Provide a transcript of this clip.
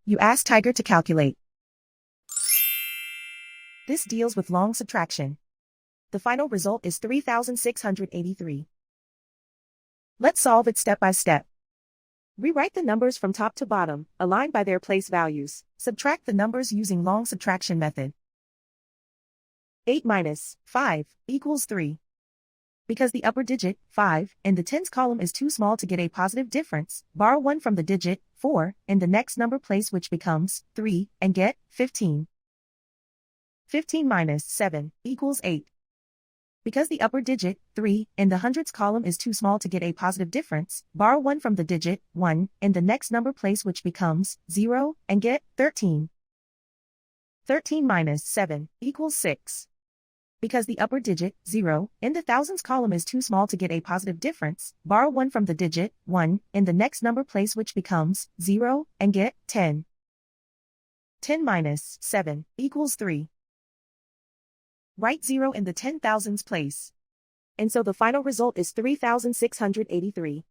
You ask Tiger to calculate. This deals with long subtraction. The final result is 3,683. Let's solve it step by step. Rewrite the numbers from top to bottom, aligned by their place values. Subtract the numbers using long subtraction method. 8 minus 5 equals 3. Because the upper digit, 5, in the tens column is too small to get a positive difference, borrow 1 from the digit, 4, in the next number place which becomes 3, and get 15. 15 minus 7 equals 8. Because the upper digit, 3, in the hundreds column is too small to get a positive difference, borrow 1 from the digit, 1, in the next number place which becomes 0, and get 13. 13 minus 7 equals 6. Because the upper digit, 0, in the thousands column is too small to get a positive difference, borrow 1 from the digit, 1, in the next number place which becomes 0, and get 10. 10 minus 7 equals 3. Write 0 in the 10,000s place. And so the final result is 3,683.